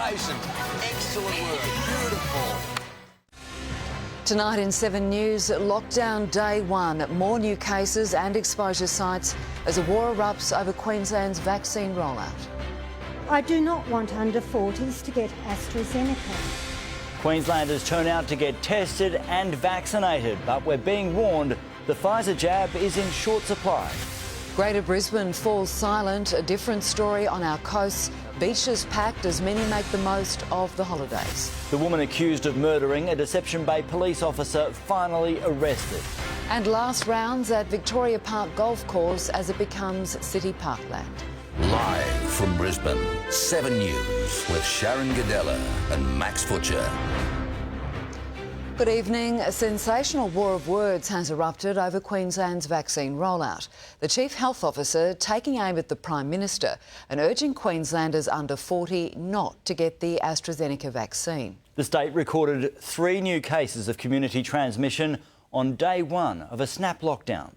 vaccination. Excellent work. Beautiful. Tonight in 7 News, lockdown day one. More new cases and exposure sites as a war erupts over Queensland's vaccine rollout. I do not want under 40s to get AstraZeneca. Queenslanders turn out to get tested and vaccinated, but we're being warned the Pfizer jab is in short supply. Greater Brisbane falls silent. A different story on our coasts. Beaches packed as many make the most of the holidays. The woman accused of murdering a Deception Bay police officer finally arrested. And last rounds at Victoria Park Golf Course as it becomes city parkland. Live from Brisbane, 7 News with Sharyn, Ghidella and Max Futcher. Good evening. A sensational war of words has erupted over Queensland's vaccine rollout. The Chief Health Officer taking aim at the Prime Minister and urging Queenslanders under 40 not to get the AstraZeneca vaccine. The state recorded 3 new cases of community transmission on day one of a snap lockdown.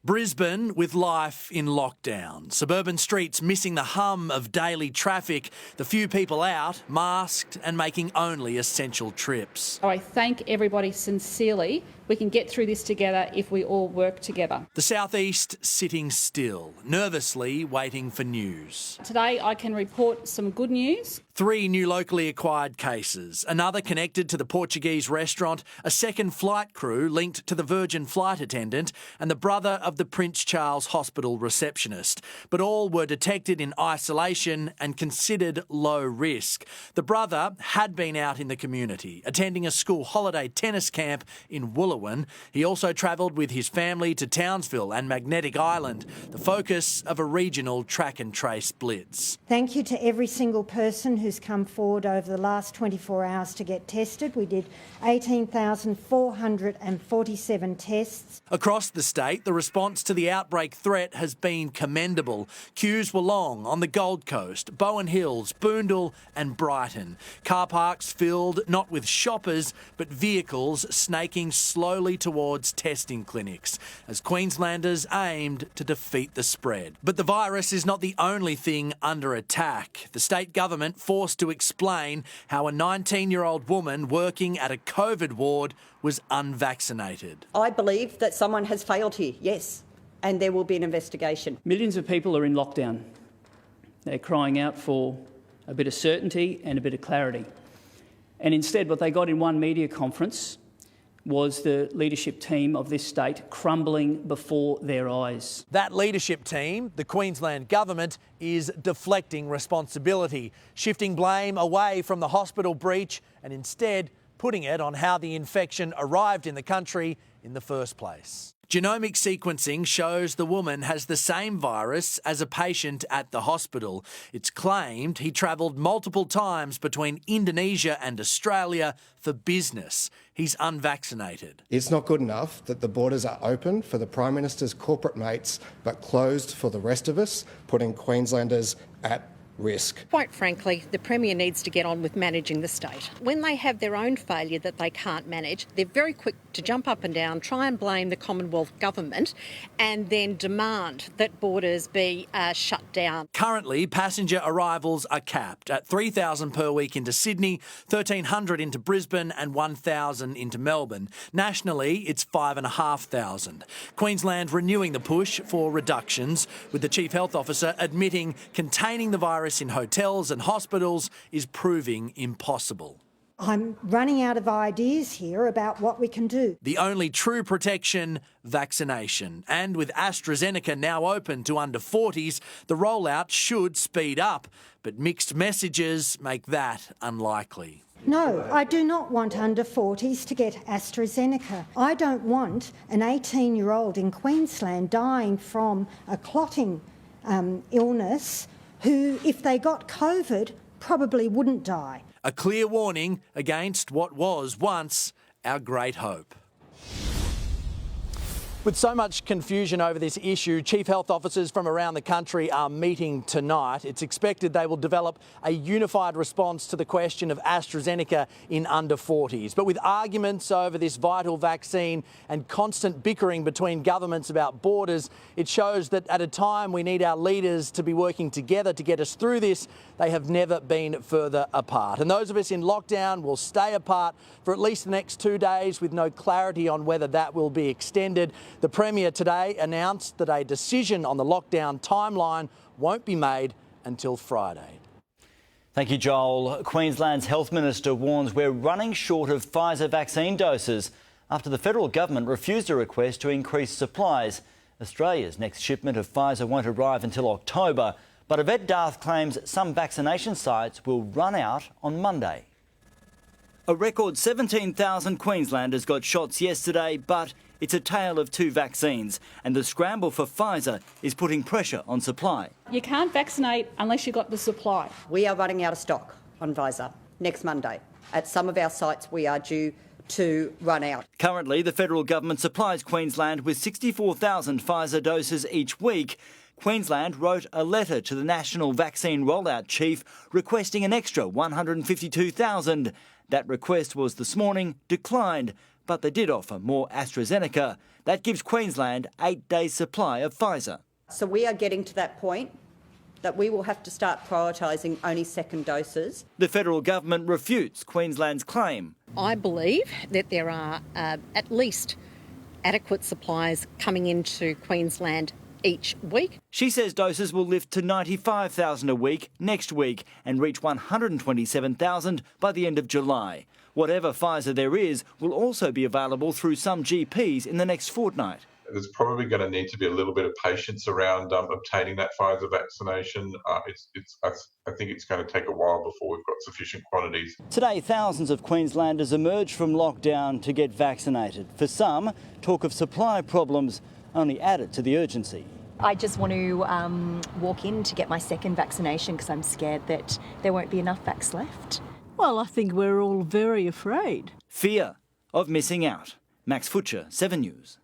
Brisbane with life in lockdown. Suburban streets missing the hum of daily traffic. The few people out, masked and making only essential trips. I thank everybody sincerely. We can get through this together if we all work together. The southeast sitting still, nervously waiting for news. Today I can report some good news. 3 new locally acquired cases, another connected to the Portuguese restaurant, a second flight crew linked to the Virgin flight attendant and the brother of the Prince Charles Hospital receptionist. But all were detected in isolation and considered low risk. The brother had been out in the community, attending a school holiday tennis camp in Wooloowin. He also travelled with his family to Townsville and Magnetic Island, the focus of a regional track and trace blitz. Thank you to every single person who's come forward over the last 24 hours to get tested. We did 18,447 tests. Across the state, the response to the outbreak threat has been commendable. Queues were long on the Gold Coast, Bowen Hills, Boondall and Brighton. Car parks filled not with shoppers but vehicles snaking slowly towards testing clinics as Queenslanders aimed to defeat the spread. But the virus is not the only thing under attack. The state government forced to explain how a 19-year-old woman working at a COVID ward was unvaccinated. I believe that someone has failed here, yes, and there will be an investigation. Millions of people are in lockdown. They're crying out for a bit of certainty and a bit of clarity. And instead, what they got in one media conference was the leadership team of this state crumbling before their eyes. That leadership team, the Queensland government, is deflecting responsibility, shifting blame away from the hospital breach and instead putting it on how the infection arrived in the country in the first place. Genomic sequencing shows the woman has the same virus as a patient at the hospital. It's claimed he travelled multiple times between Indonesia and Australia for business. He's unvaccinated. It's not good enough that the borders are open for the Prime Minister's corporate mates but closed for the rest of us, putting Queenslanders at risk. Quite frankly, the Premier needs to get on with managing the state. When they have their own failure that they can't manage, they're very quick to jump up and down, try and blame the Commonwealth government and then demand that borders be shut down. Currently, passenger arrivals are capped at 3,000 per week into Sydney, 1,300 into Brisbane and 1,000 into Melbourne. Nationally, it's 5,500. Queensland renewing the push for reductions, with the Chief Health Officer admitting containing the virus in hotels and hospitals is proving impossible. I'm running out of ideas here about what we can do. The only true protection, vaccination. And with AstraZeneca now open to under 40s, the rollout should speed up. But mixed messages make that unlikely. No, I do not want under 40s to get AstraZeneca. I don't want an 18-year-old in Queensland dying from a clotting illness who, if they got COVID, probably wouldn't die. A clear warning against what was once our great hope. With so much confusion over this issue, Chief Health Officers from around the country are meeting tonight. It's expected they will develop a unified response to the question of AstraZeneca in under 40s. But with arguments over this vital vaccine and constant bickering between governments about borders, it shows that at a time we need our leaders to be working together to get us through this, they have never been further apart. And those of us in lockdown will stay apart for at least the next 2 days, with no clarity on whether that will be extended. The Premier today announced that a decision on the lockdown timeline won't be made until Friday. Thank you, Joel. Queensland's Health Minister warns we're running short of Pfizer vaccine doses after the federal government refused a request to increase supplies. Australia's next shipment of Pfizer won't arrive until October, but Yvette Darth claims some vaccination sites will run out on Monday. A record 17,000 Queenslanders got shots yesterday, but it's a tale of two vaccines, and the scramble for Pfizer is putting pressure on supply. You can't vaccinate unless you've got the supply. We are running out of stock on Pfizer next Monday. At some of our sites, we are due to run out. Currently, the federal government supplies Queensland with 64,000 Pfizer doses each week. Queensland wrote a letter to the National Vaccine Rollout Chief requesting an extra 152,000. That request was this morning declined, but they did offer more AstraZeneca. That gives Queensland 8 days' supply of Pfizer. So we are getting to that point that we will have to start prioritising only second doses. The federal government refutes Queensland's claim. I believe that there are at least adequate supplies coming into Queensland each week. She says doses will lift to 95,000 a week next week and reach 127,000 by the end of July. Whatever Pfizer there is will also be available through some GPs in the next fortnight. There's probably going to need to be a little bit of patience around obtaining that Pfizer vaccination. I think it's going to take a while before we've got sufficient quantities. Today, thousands of Queenslanders emerged from lockdown to get vaccinated. For some, talk of supply problems only added to the urgency. I just want to walk in to get my second vaccination because I'm scared that there won't be enough vax left. Well, I think we're all very afraid. Fear of missing out. Max Futcher, 7 News.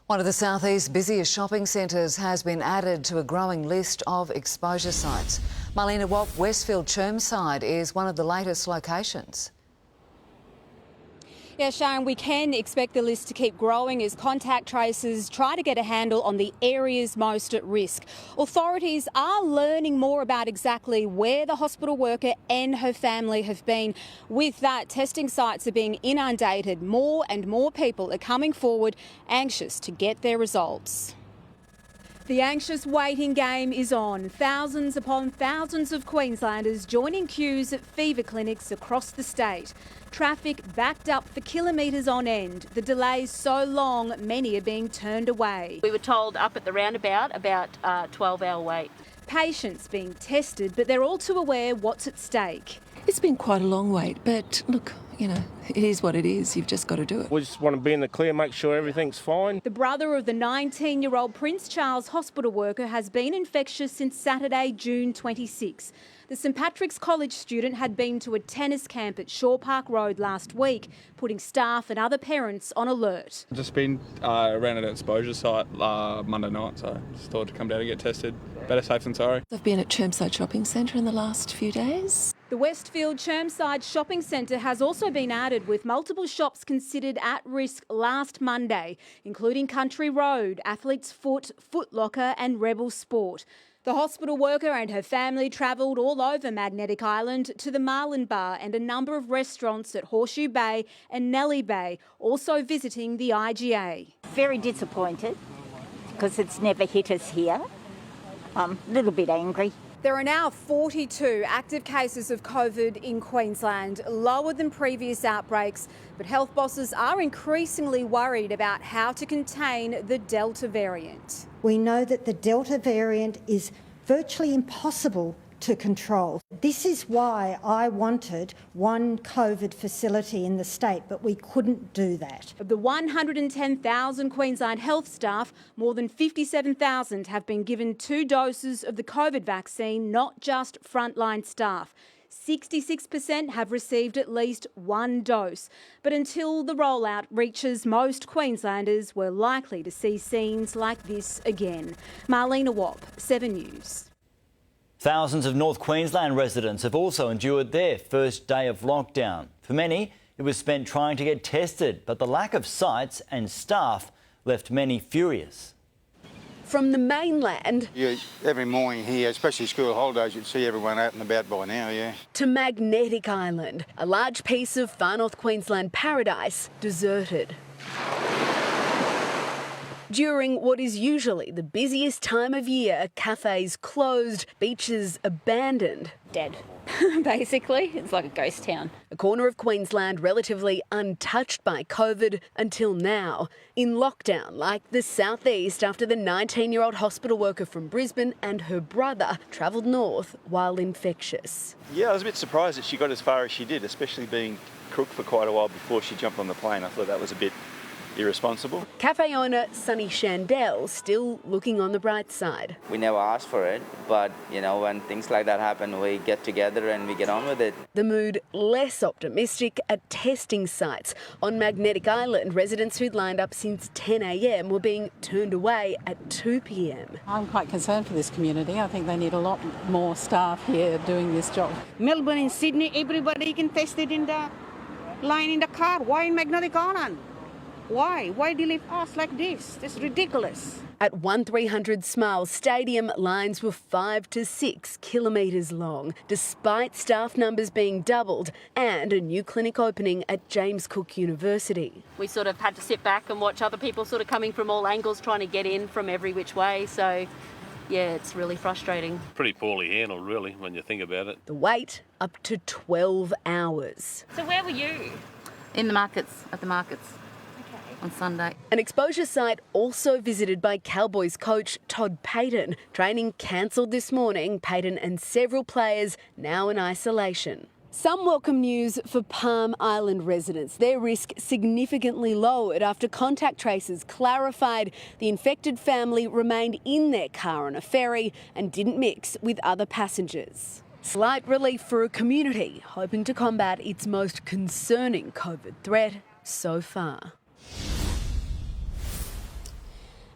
One of the southeast's busiest shopping centres has been added to a growing list of exposure sites. Marlena Watt, Westfield Chermside is one of the latest locations. Yeah, Sharyn, we can expect the list to keep growing as contact tracers try to get a handle on the areas most at risk. Authorities are learning more about exactly where the hospital worker and her family have been. With that, testing sites are being inundated. More and more people are coming forward, anxious to get their results. The anxious waiting game is on. Thousands upon thousands of Queenslanders joining queues at fever clinics across the state. Traffic backed up for kilometres on end. The delays so long, many are being turned away. We were told up at the roundabout about a 12-hour wait. Patients being tested, but they're all too aware what's at stake. It's been quite a long wait, but look, you know, it is what it is. You've just got to do it. We just want to be in the clear, make sure everything's fine. The brother of the 19-year-old Prince Charles hospital worker has been infectious since Saturday, June 26. The St Patrick's College student had been to a tennis camp at Shaw Park Road last week, putting staff and other parents on alert. Just been around an exposure site Monday night, so just thought to come down and get tested. Better safe than sorry. I've been at Chermside Shopping Centre in the last few days. The Westfield Chermside Shopping Centre has also been added, with multiple shops considered at risk last Monday, including Country Road, Athlete's Foot, Foot Locker and Rebel Sport. The hospital worker and her family travelled all over Magnetic Island to the Marlin Bar and a number of restaurants at Horseshoe Bay and Nellie Bay, also visiting the IGA. Very disappointed because it's never hit us here. A little bit angry. There are now 42 active cases of COVID in Queensland, lower than previous outbreaks, but health bosses are increasingly worried about how to contain the Delta variant. We know that the Delta variant is virtually impossible to control. This is why I wanted one COVID facility in the state, but we couldn't do that. Of the 110,000 Queensland health staff, more than 57,000 have been given 2 doses of the COVID vaccine, not just frontline staff. 66% have received at least 1 dose. But until the rollout reaches most Queenslanders, we're likely to see scenes like this again. Marlena Watt, 7 News. Thousands of North Queensland residents have also endured their first day of lockdown. For many, it was spent trying to get tested, but the lack of sites and staff left many furious. from the mainland every morning here, especially school holidays, you'd see everyone out and about by now, yeah. to Magnetic Island, a large piece of far north Queensland paradise deserted. During what is usually the busiest time of year, cafes closed, beaches abandoned. Dead, basically. It's like a ghost town. A corner of Queensland relatively untouched by COVID until now. In lockdown, like the southeast, after the 19-year-old hospital worker from Brisbane and her brother travelled north while infectious. Yeah, I was a bit surprised that she got as far as she did, especially being crook for quite a while before she jumped on the plane. I thought that was a bit irresponsible. Cafe owner Sunny Shandell still looking on the bright side. We never asked for it, but you know, when things like that happen, we get together and we get on with it. The mood less optimistic at testing sites. On Magnetic Island, residents who'd lined up since 10 a.m. were being turned away at 2 p.m. I'm quite concerned for this community. I think they need a lot more staff here doing this job. Melbourne and Sydney, everybody can test it in the line in the car. Why in Magnetic Island? Why? Why do you leave us like this? This is ridiculous. At 1300 Smiles Stadium, lines were 5 to 6 kilometres long, despite staff numbers being doubled and a new clinic opening at James Cook University. We sort of had to sit back and watch other people sort of coming from all angles, trying to get in from every which way. So, yeah, it's really frustrating. Pretty poorly handled, really, when you think about it. The wait up to 12 hours. So where were you? In the markets, at the markets. On Sunday. An exposure site also visited by Cowboys coach Todd Payton. Training cancelled this morning. Payton and several players now in isolation. Some welcome news for Palm Island residents. Their risk significantly lowered after contact tracers clarified the infected family remained in their car on a ferry and didn't mix with other passengers. Slight relief for a community hoping to combat its most concerning COVID threat so far.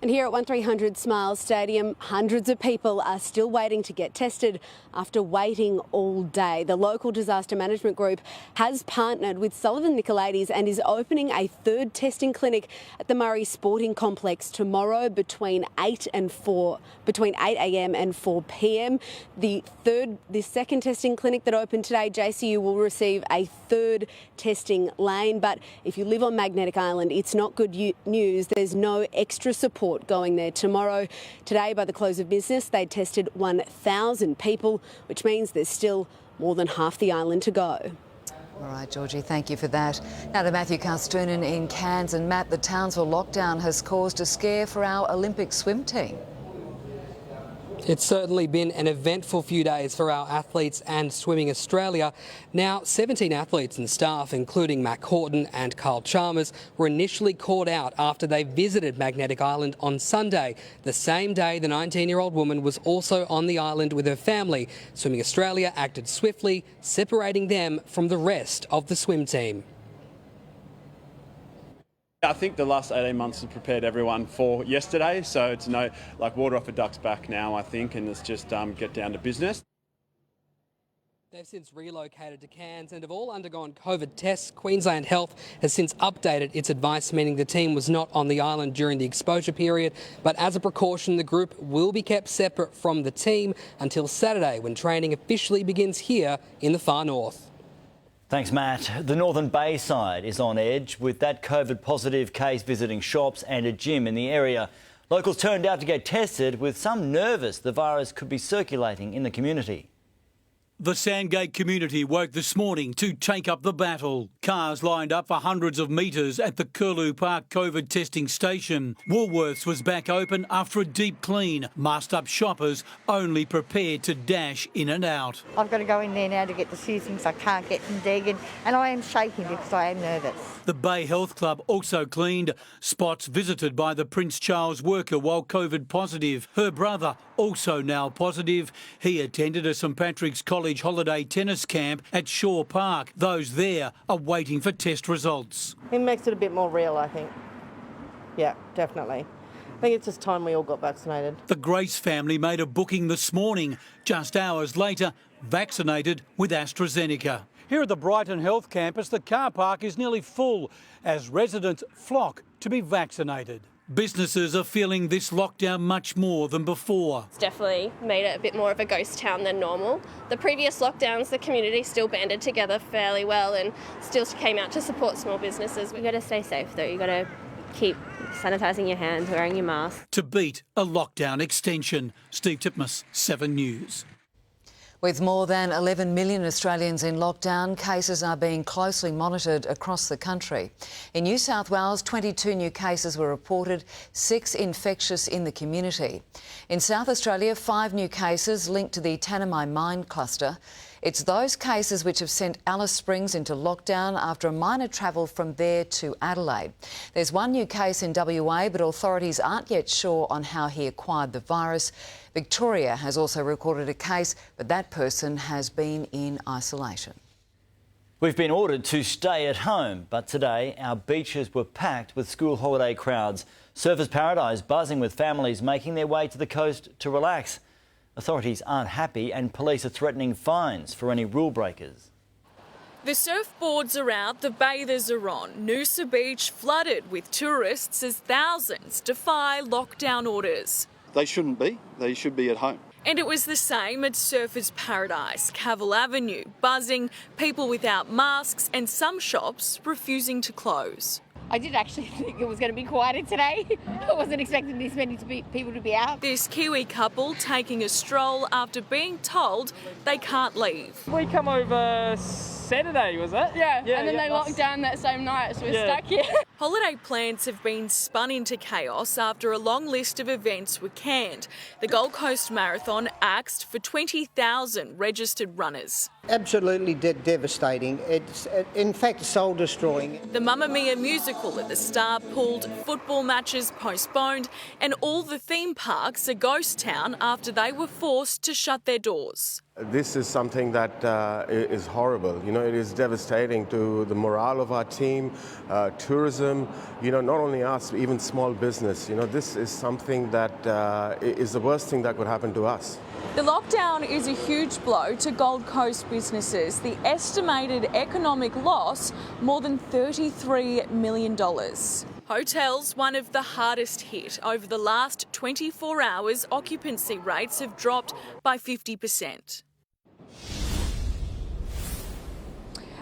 And here at 1300 Smiles Stadium, hundreds of people are still waiting to get tested after waiting all day. The local disaster management group has partnered with Sullivan Nicolaides and is opening a third testing clinic at the Murray Sporting Complex tomorrow between 8 a.m. and 4 p.m. The second testing clinic that opened today, JCU will receive a third testing lane. But if you live on Magnetic Island, it's not good news. There's no extra support going there tomorrow. Today, by the close of business, they tested 1,000 people, which means there's still more than half the island to go. All right, Georgie, thank you for that. Now to Matthew Carstoonan in Cairns. And Matt, the Townsville lockdown has caused a scare for our Olympic swim team. It's certainly been an eventful few days for our athletes and Swimming Australia. Now, 17 athletes and staff, including Mac Horton and Carl Chalmers, were initially caught out after they visited Magnetic Island on Sunday, the same day the 19-year-old woman was also on the island with her family. Swimming Australia acted swiftly, separating them from the rest of the swim team. I think the last 18 months has prepared everyone for yesterday, so it's like water off a duck's back now, I think, and it's just get down to business. They've since relocated to Cairns and have all undergone COVID tests. Queensland Health has since updated its advice, meaning the team was not on the island during the exposure period. But as a precaution, the group will be kept separate from the team until Saturday, when training officially begins here in the far north. Thanks, Matt. The Northern Bayside is on edge with that COVID-positive case visiting shops and a gym in the area. Locals turned out to get tested, with some nervous the virus could be circulating in the community. The Sandgate community woke this morning to take up the battle. Cars lined up for hundreds of metres at the Curlew Park COVID testing station. Woolworths was back open after a deep clean. Masked-up shoppers only prepared to dash in and out. I've got to go in there now to get the seasonings. I can't get them digging, and I am shaking because I am nervous. The Bay Health Club also cleaned spots visited by the Prince Charles worker while COVID positive. Her brother also now positive. He attended a St Patrick's College holiday tennis camp at Shaw Park. Those there are waiting for test results. It makes it a bit more real, I think. Yeah, definitely. I think it's just time we all got vaccinated. The Grace family made a booking this morning. Just hours later, vaccinated with AstraZeneca. Here at the Brighton Health Campus, the car park is nearly full as residents flock to be vaccinated. Businesses are feeling this lockdown much more than before. It's definitely made it a bit more of a ghost town than normal. The previous lockdowns, the community still banded together fairly well and still came out to support small businesses. You've got to stay safe though. You've got to keep sanitising your hands, wearing your mask. To beat a lockdown extension. Steve Titmus, 7 News. With more than 11 million Australians in lockdown, cases are being closely monitored across the country. In New South Wales, 22 new cases were reported, 6 infectious in the community. In South Australia, 5 new cases linked to the Tanami mine cluster. It's those cases which have sent Alice Springs into lockdown after a miner travelled from there to Adelaide. There's 1 new case in WA, but authorities aren't yet sure on how he acquired the virus. Victoria has also recorded a case, but that person has been in isolation. We've been ordered to stay at home, but today our beaches were packed with school holiday crowds. Surfers' paradise buzzing with families making their way to the coast to relax. Authorities aren't happy and police are threatening fines for any rule breakers. The surfboards are out, the bathers are on. Noosa Beach flooded with tourists as thousands defy lockdown orders. They shouldn't be. They should be at home. And it was the same at Surfers' Paradise, Cavill Avenue, buzzing, people without masks and some shops refusing to close. I did actually think it was going to be quieter today. I wasn't expecting this many people to be out. This Kiwi couple taking a stroll after being told they can't leave. We come over Saturday, was it? Yeah, and then they locked down that same night, so we're stuck here. Holiday plans have been spun into chaos after a long list of events were canned. The Gold Coast Marathon axed for 20,000 registered runners. Absolutely devastating. It's, in fact, soul-destroying. The Mamma Mia musical at the Star pulled, football matches postponed, and all the theme parks a ghost town after they were forced to shut their doors. This is something that is horrible. You know, it is devastating to the morale of our team, tourism, you know, not only us, even small business. You know, this is something that is the worst thing that could happen to us. The lockdown is a huge blow to Gold Coast businesses. The estimated economic loss, more than $33 million. Hotels, one of the hardest hit. Over the last 24 hours, occupancy rates have dropped by 50%.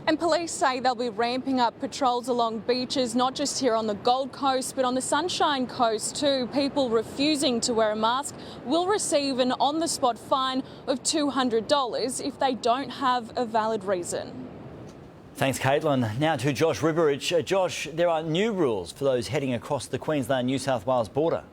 And police say they'll be ramping up patrols along beaches, not just here on the Gold Coast, but on the Sunshine Coast too. People refusing to wear a mask will receive an on-the-spot fine of $200 if they don't have a valid reason. Thanks, Caitlin. Now to Josh Riberidge. Josh, there are new rules for those heading across the Queensland-New South Wales border.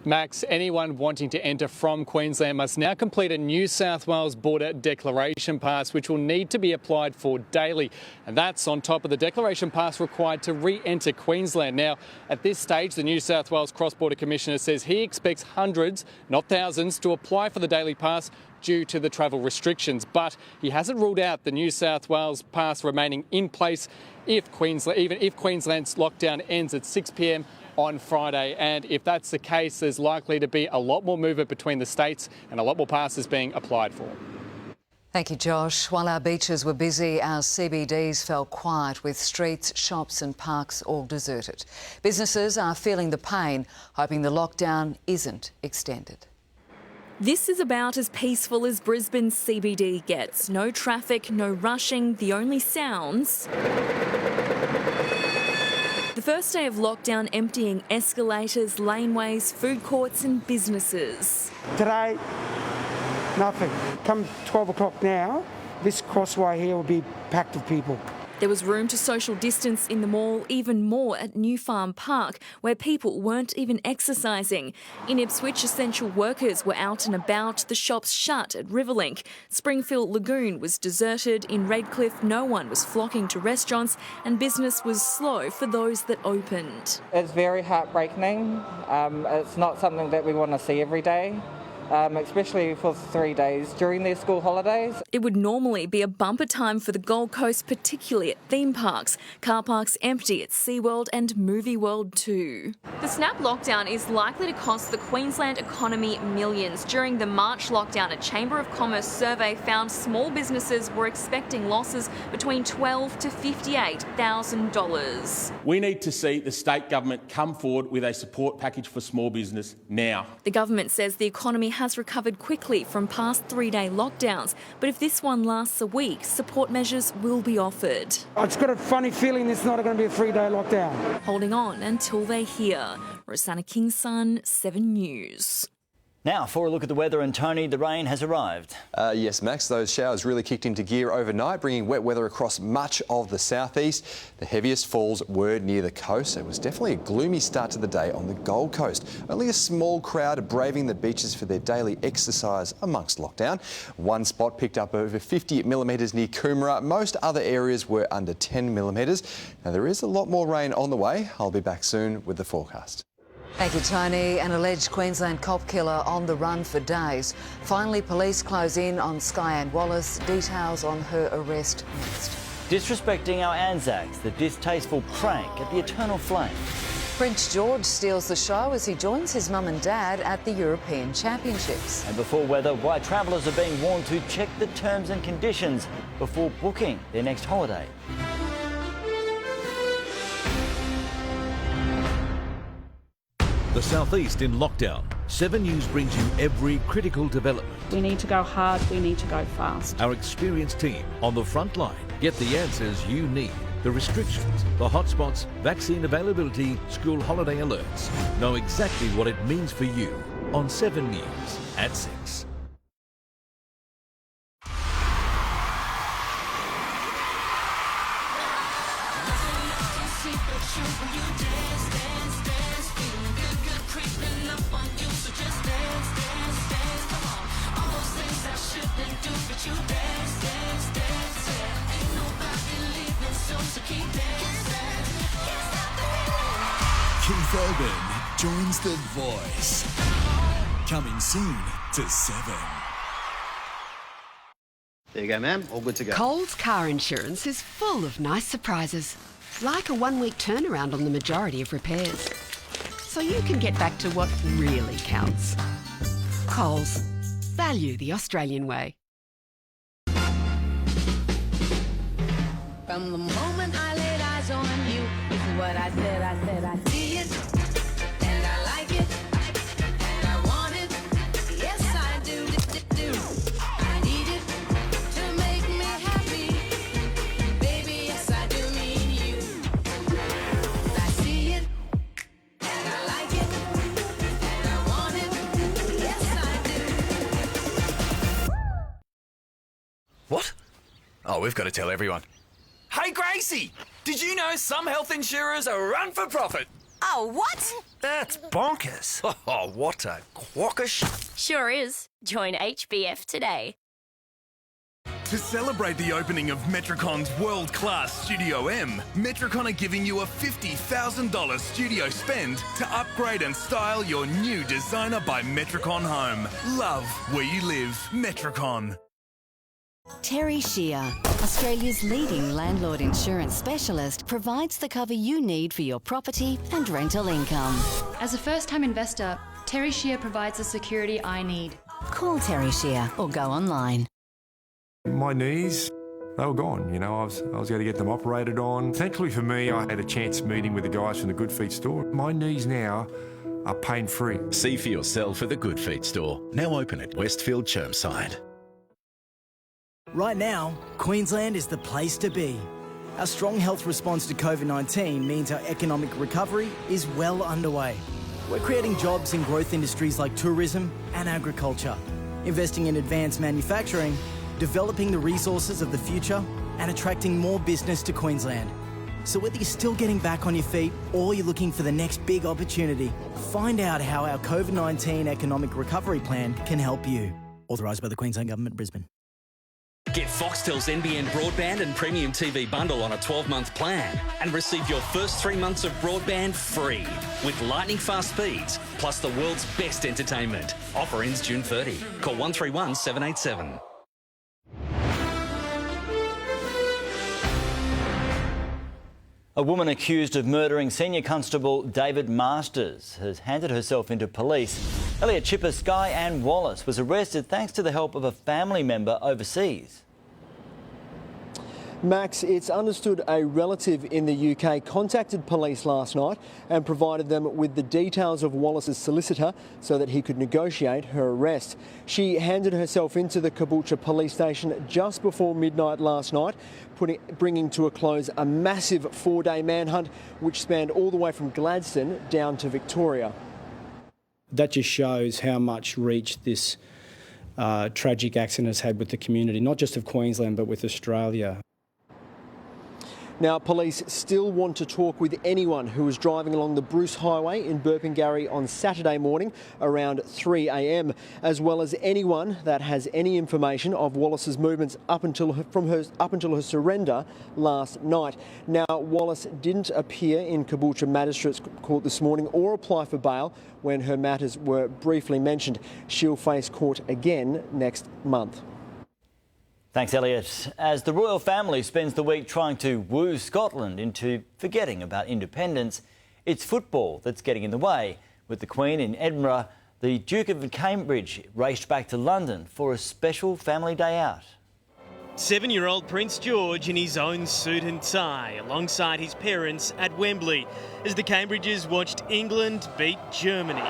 Max, anyone wanting to enter from Queensland must now complete a New South Wales border declaration pass, which will need to be applied for daily. And that's on top of the declaration pass required to re-enter Queensland. Now, at this stage, the New South Wales Cross-Border Commissioner says he expects hundreds, not thousands, to apply for the daily pass due to the travel restrictions. But he hasn't ruled out the New South Wales pass remaining in place even if Queensland's lockdown ends at 6 p.m. on Friday. And if that's the case, there's likely to be a lot more movement between the states and a lot more passes being applied for. Thank you, Josh. While our beaches were busy, our CBDs fell quiet with streets, shops and parks all deserted. Businesses are feeling the pain, hoping the lockdown isn't extended. This is about as peaceful as Brisbane's CBD gets. No traffic, no rushing, the only sounds. The first day of lockdown emptying escalators, laneways, food courts and businesses. Today, nothing. Come 12 o'clock now, this crossway here will be packed with people. There was room to social distance in the mall, even more at New Farm Park, where people weren't even exercising. In Ipswich, essential workers were out and about, the shops shut at Riverlink. Springfield Lagoon was deserted. In Redcliffe, no one was flocking to restaurants and business was slow for those that opened. It's very heartbreaking. It's not something that we want to see every day. especially for 3 days during their school holidays. It would normally be a bumper time for the Gold Coast, particularly at theme parks. Car parks empty at SeaWorld and Movie World too. The snap lockdown is likely to cost the Queensland economy millions. During the March lockdown, a Chamber of Commerce survey found small businesses were expecting losses between $12,000 to $58,000. We need to see the state government come forward with a support package for small business now. The government says the economy has recovered quickly from past 3-day lockdowns, but if this one lasts a week, support measures will be offered. I've just got a funny feeling it's not going to be a 3-day lockdown. Holding on until they hear. Rosanna Kingson, 7 News. Now, for a look at the weather, and Tony, the rain has arrived. Yes, Max, those showers really kicked into gear overnight, bringing wet weather across much of the southeast. The heaviest falls were near the coast. It was definitely a gloomy start to the day on the Gold Coast. Only a small crowd braving the beaches for their daily exercise amongst lockdown. One spot picked up over 50 millimetres near Coomera. Most other areas were under 10 millimetres. Now, there is a lot more rain on the way. I'll be back soon with the forecast. Thank you, Tony. An alleged Queensland cop killer on the run for days. Finally, police close in on Skyanne Wallace. Details on her arrest next. Disrespecting our Anzacs, the distasteful prank at the Eternal Flame. Prince George steals the show as he joins his mum and dad at the European Championships. And before weather, why travellers are being warned to check the terms and conditions before booking their next holiday. The Southeast in lockdown. 7 News brings you every critical development. We need to go hard, we need to go fast. Our experienced team on the front line get the answers you need. The restrictions, the hotspots, vaccine availability, school holiday alerts. Know exactly what it means for you on 7 News at 6. Keith Urban joins The Voice. Coming soon to 7. There you go, ma'am. All good to go. Coles Car Insurance is full of nice surprises, like a 1-week turnaround on the majority of repairs. So you can get back to what really counts. Coles. Value the Australian way. From the moment I laid eyes on you, it's what I said, I see it, and I like it, and I want it, yes I do, I need it to make me happy, baby, yes I do mean you, I see it, and I like it, and I want it, yes I do. What? Oh, we've got to tell everyone. Hey, Gracie! Did you know some health insurers are run for profit? Oh, what? That's bonkers. Oh, what a quackish. Sure is. Join HBF today. To celebrate the opening of Metrocon's world-class Studio M, Metrocon are giving you a $50,000 studio spend to upgrade and style your new Designer by Metrocon home. Love where you live. Metrocon. Terry Shear, Australia's leading landlord insurance specialist, provides the cover you need for your property and rental income. As a first-time investor, Terry Shear provides the security I need. Call Terry Shear or go online. My knees, they were gone. You know, I was going to get them operated on. Thankfully for me, I had a chance meeting with the guys from the Good Feet store. My knees now are pain-free. See for yourself at the Good Feet store, now open at Westfield Chermside. Right now, Queensland is the place to be. Our strong health response to COVID-19 means our economic recovery is well underway. We're creating jobs in growth industries like tourism and agriculture, investing in advanced manufacturing, developing the resources of the future, and attracting more business to Queensland. So whether you're still getting back on your feet or you're looking for the next big opportunity, find out how our COVID-19 economic recovery plan can help you. Authorised by the Queensland Government, Brisbane. Get Foxtel's NBN broadband and premium TV bundle on a 12-month plan and receive your first 3 months of broadband free with lightning fast speeds plus the world's best entertainment. Offer ends June 30. Call 131 787. A woman accused of murdering Senior Constable David Masters has handed herself into police. Elliot Chipper Sky Ann Wallace was arrested thanks to the help of a family member overseas. Max, it's understood a relative in the UK contacted police last night and provided them with the details of Wallace's solicitor so that he could negotiate her arrest. She handed herself into the Caboolture police station just before midnight last night, bringing to a close a massive 4-day manhunt which spanned all the way from Gladstone down to Victoria. That just shows how much reach this tragic accident has had with the community, not just of Queensland but with Australia. Now, police still want to talk with anyone who was driving along the Bruce Highway in Burpengary on Saturday morning around 3 a.m, as well as anyone that has any information of Wallace's movements up until her surrender last night. Now, Wallace didn't appear in Caboolture Magistrates Court this morning or apply for bail when her matters were briefly mentioned. She'll face court again next month. Thanks, Elliot. As the royal family spends the week trying to woo Scotland into forgetting about independence, it's football that's getting in the way. With the Queen in Edinburgh, the Duke of Cambridge raced back to London for a special family day out. 7-year-old Prince George in his own suit and tie, alongside his parents at Wembley, as the Cambridges watched England beat Germany.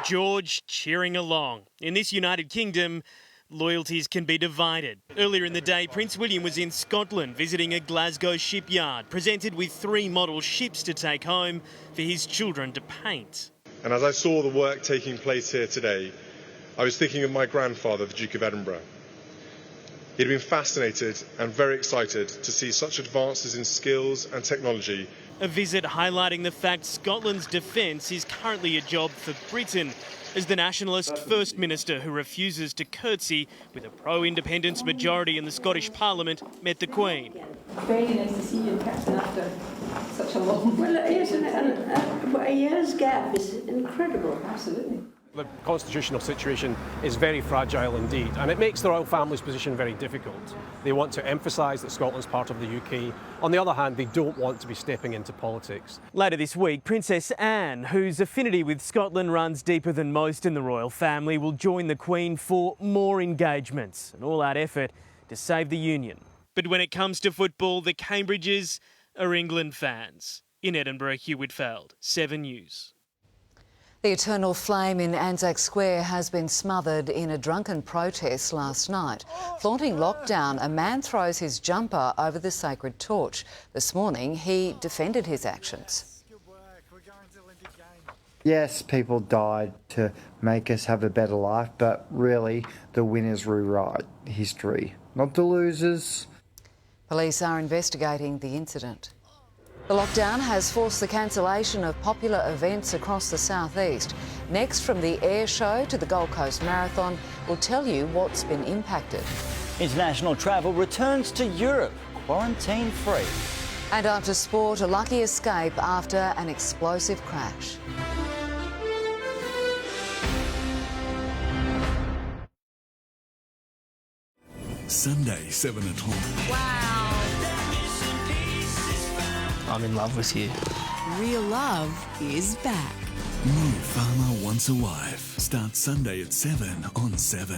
George cheering along. In this United Kingdom, loyalties can be divided. Earlier in the day, Prince William was in Scotland visiting a Glasgow shipyard, presented with 3 model ships to take home for his children to paint. And as I saw the work taking place here today, I was thinking of my grandfather, the Duke of Edinburgh. He'd been fascinated and very excited to see such advances in skills and technology. A visit highlighting the fact Scotland's defence is currently a job for Britain, as the nationalist First Minister, who refuses to curtsy with a pro-independence majority in the Scottish Parliament, met the Queen. Very nice to see you, Captain, after such a long... Well, it is, and a year's gap is incredible, absolutely. The constitutional situation is very fragile indeed, and it makes the royal family's position very difficult. They want to emphasise that Scotland's part of the UK. On the other hand, they don't want to be stepping into politics. Later this week, Princess Anne, whose affinity with Scotland runs deeper than most in the royal family, will join the Queen for more engagements, an all-out effort to save the Union. But when it comes to football, the Cambridges are England fans. In Edinburgh, Hugh Whitfeld, 7 News. The eternal flame in Anzac Square has been smothered in a drunken protest last night. Flaunting lockdown, a man throws his jumper over the sacred torch. This morning, he defended his actions. Yes, people died to make us have a better life, but really the winners rewrite history, not the losers. Police are investigating the incident. The lockdown has forced the cancellation of popular events across the southeast. Next, from the air show to the Gold Coast Marathon, we'll tell you what's been impacted. International travel returns to Europe, quarantine-free. And after sport, a lucky escape after an explosive crash. Sunday, 7 o'clock. Wow. I'm in love with you. Real love is back. New Farmer Wants a Wife. Starts Sunday at 7 on 7.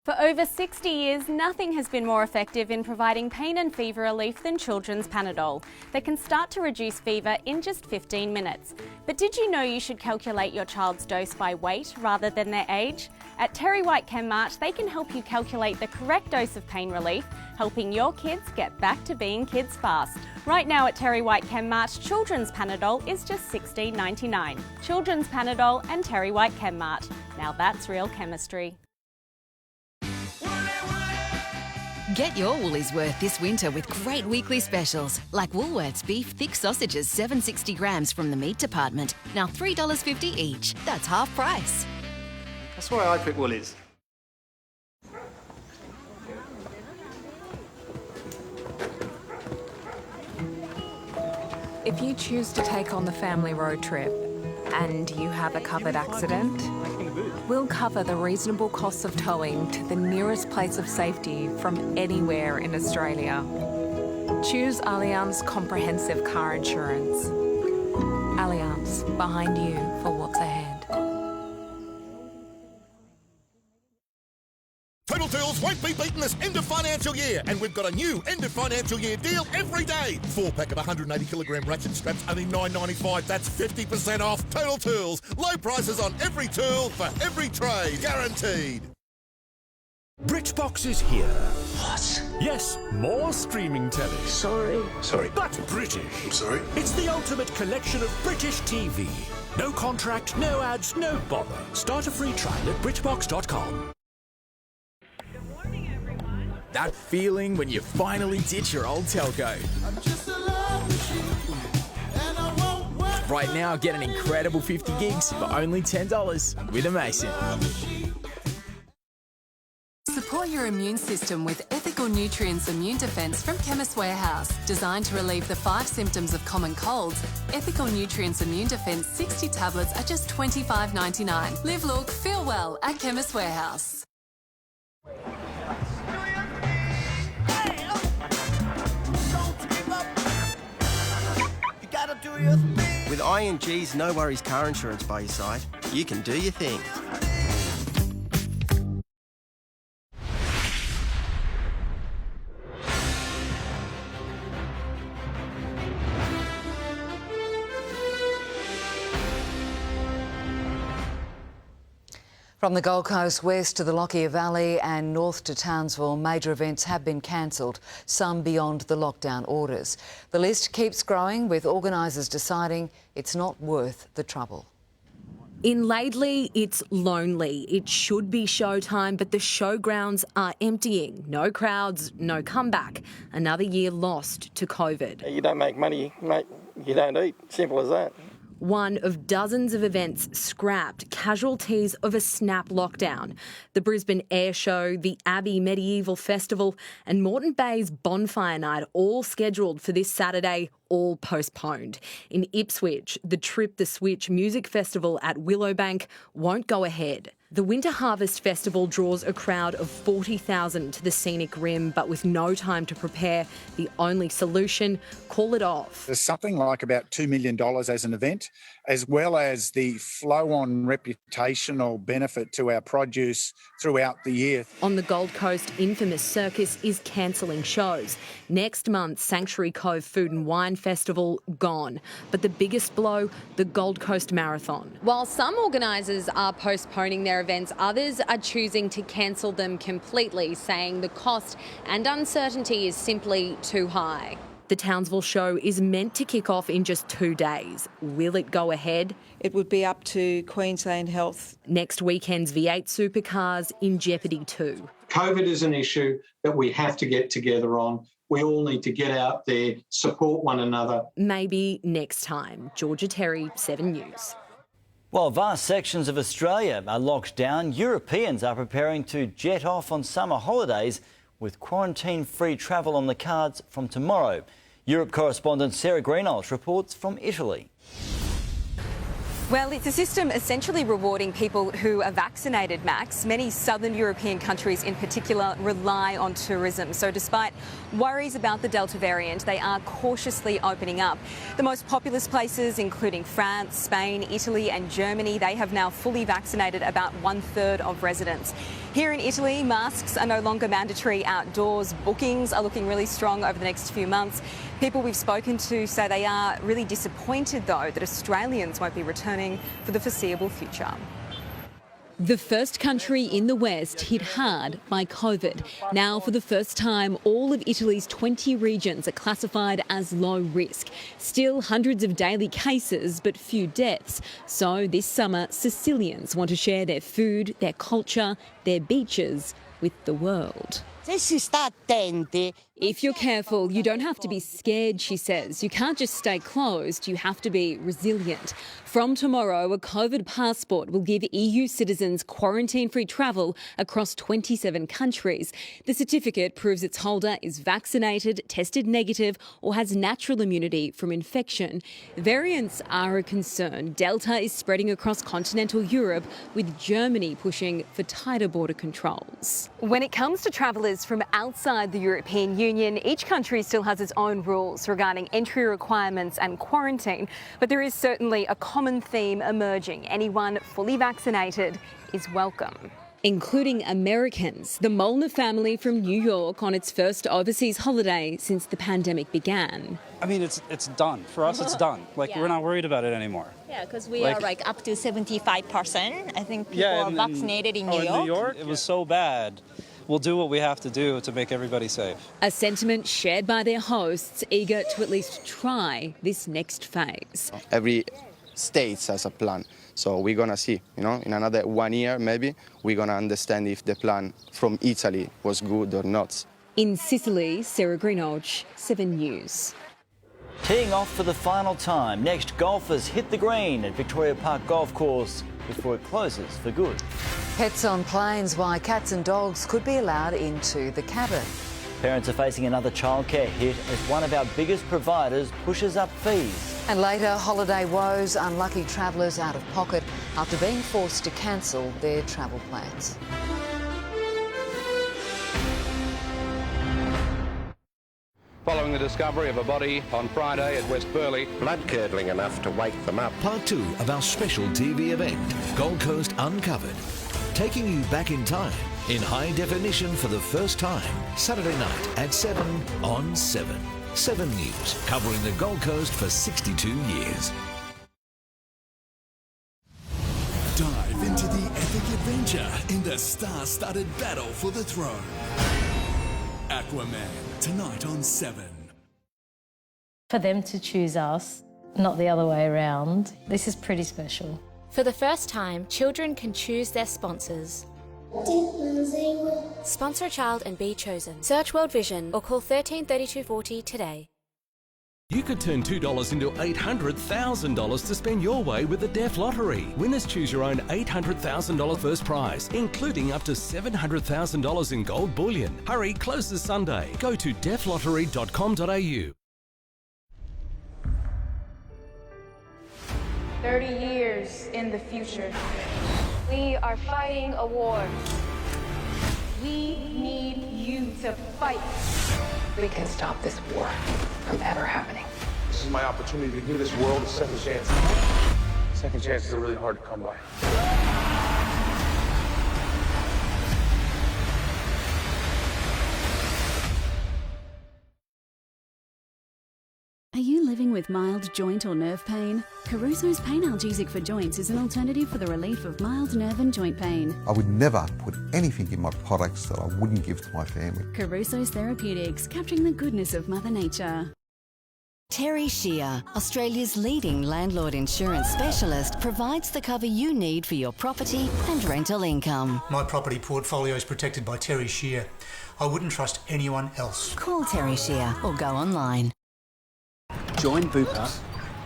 For over 60 years, nothing has been more effective in providing pain and fever relief than children's Panadol. They can start to reduce fever in just 15 minutes. But did you know you should calculate your child's dose by weight rather than their age? At Terry White Chemmart, they can help you calculate the correct dose of pain relief, helping your kids get back to being kids fast. Right now at Terry White Chemmart, children's Panadol is just $16.99. Children's Panadol and Terry White Chemmart. Now that's real chemistry. Get your Woolies worth this winter with great weekly specials, like Woolworths beef thick sausages 760 grams from the meat department, now $3.50 each. That's half price. That's why I pick Woolies. If you choose to take on the family road trip and you have a covered accident, we'll cover the reasonable costs of towing to the nearest place of safety from anywhere in Australia. Choose Allianz Comprehensive Car Insurance. Allianz, behind you for what's ahead. Total Tools won't be beaten this end of financial year, and we've got a new end of financial year deal every day. 4-pack of 180 kilogram ratchet straps, only $9.95. That's 50% off. Total Tools, low prices on every tool for every trade, guaranteed. BritBox is here. What? Yes, more streaming telly. Sorry. But British. I'm sorry? It's the ultimate collection of British TV. No contract, no ads, no bother. Start a free trial at BritBox.com. That feeling when you finally ditch your old telco. Right now, get an incredible 50 gigs for only $10 with Amazon. Support your immune system with Ethical Nutrients Immune Defence from Chemist Warehouse. Designed to relieve the 5 symptoms of common colds, Ethical Nutrients Immune Defence 60 tablets are just $25.99. Live, look, feel well at Chemist Warehouse. With ING's no worries car insurance by your side, you can do your thing. From the Gold Coast west to the Lockyer Valley and north to Townsville, major events have been cancelled, some beyond the lockdown orders. The list keeps growing, with organisers deciding it's not worth the trouble. In Laidley, it's lonely. It should be showtime, but the showgrounds are emptying. No crowds, no comeback. Another year lost to COVID. You don't make money, mate, you don't eat. Simple as that. One of dozens of events scrapped, casualties of a snap lockdown. The Brisbane Air Show, the Abbey Medieval Festival and Moreton Bay's Bonfire Night, all scheduled for this Saturday, all postponed. In Ipswich, the Trip the Switch Music Festival at Willowbank won't go ahead. The Winter Harvest Festival draws a crowd of 40,000 to the scenic rim, but with no time to prepare, the only solution, call it off. There's something like about $2 million as an event, as well as the flow-on reputational benefit to our produce throughout the year. On the Gold Coast, Infamous Circus is cancelling shows. Next month, Sanctuary Cove Food and Wine Festival gone. But the biggest blow, the Gold Coast Marathon. While some organisers are postponing their events, others are choosing to cancel them completely, saying the cost and uncertainty is simply too high. The Townsville show is meant to kick off in just 2 days. Will it go ahead? It would be up to Queensland Health. Next weekend's V8 supercars in jeopardy too. COVID is an issue that we have to get together on. We all need to get out there, support one another. Maybe next time. Georgia Terry, 7 News. While vast sections of Australia are locked down, Europeans are preparing to jet off on summer holidays with quarantine-free travel on the cards from tomorrow. Europe correspondent Sarah Greenhalgh reports from Italy. Well, it's a system essentially rewarding people who are vaccinated, Max. Many southern European countries in particular rely on tourism. So despite worries about the Delta variant, they are cautiously opening up. The most populous places, including France, Spain, Italy and Germany, they have now fully vaccinated about 1/3 of residents. Here in Italy, masks are no longer mandatory outdoors. Bookings are looking really strong over the next few months. People we've spoken to say they are really disappointed, though, that Australians won't be returning for the foreseeable future. The first country in the West hit hard by COVID. Now, for the first time, all of Italy's 20 regions are classified as low risk. Still hundreds of daily cases, but few deaths. So this summer, Sicilians want to share their food, their culture, their beaches with the world. If you're careful, you don't have to be scared, she says. You can't just stay closed, you have to be resilient. From tomorrow, a COVID passport will give EU citizens quarantine-free travel across 27 countries. The certificate proves its holder is vaccinated, tested negative, or has natural immunity from infection. Variants are a concern. Delta is spreading across continental Europe, with Germany pushing for tighter border controls. When it comes to travellers from outside the European Union, each country still has its own rules regarding entry requirements and quarantine, but there is certainly a common theme emerging. Anyone fully vaccinated is welcome. Including Americans. The Molnar family from New York on its first overseas holiday since the pandemic began. I mean, it's done. For us, it's done. We're not worried about it anymore. Yeah, because we are up to 75%. I think people are vaccinated in New York. In New York, it was so bad. We'll do what we have to do to make everybody safe. A sentiment shared by their hosts, eager to at least try this next phase. Every state has a plan. So we're going to see, in another 1 year maybe, we're going to understand if the plan from Italy was good or not. In Sicily, Sarah Greenoge, 7 News. Teeing off for the final time. Next, golfers hit the green at Victoria Park Golf Course before it closes for good. Pets on planes, why cats and dogs could be allowed into the cabin. Parents are facing another childcare hit as one of our biggest providers pushes up fees. And later, holiday woes, unlucky travellers out of pocket after being forced to cancel their travel plans. Following the discovery of a body on Friday at West Burleigh. Blood-curdling enough to wake them up. Part 2 of our special TV event, Gold Coast Uncovered. Taking you back in time, in high definition for the first time, Saturday night at 7 on 7. 7 News, covering the Gold Coast for 62 years. Dive into the epic adventure in the star-studded battle for the throne. Aquaman, tonight on 7. For them to choose us, not the other way around, this is pretty special. For the first time, children can choose their sponsors. Sponsor a child and be chosen. Search World Vision or call 13 32 40 today. You could turn $2 into $800,000 to spend your way with the Deaf Lottery. Winners choose your own $800,000 first prize, including up to $700,000 in gold bullion. Hurry, closes Sunday. Go to deaflottery.com.au. 30 years in the future. We are fighting a war. We need you to fight. We can stop this war from ever happening. This is my opportunity to give this world a second chance. Second chances are really hard to come by. Are you living with mild joint or nerve pain? Caruso's Pain Analgesic for Joints is an alternative for the relief of mild nerve and joint pain. I would never put anything in my products that I wouldn't give to my family. Caruso's Therapeutics, capturing the goodness of Mother Nature. Terry Shear, Australia's leading landlord insurance specialist, provides the cover you need for your property and rental income. My property portfolio is protected by Terry Shear. I wouldn't trust anyone else. Call Terry Shear or go online. Join Bupa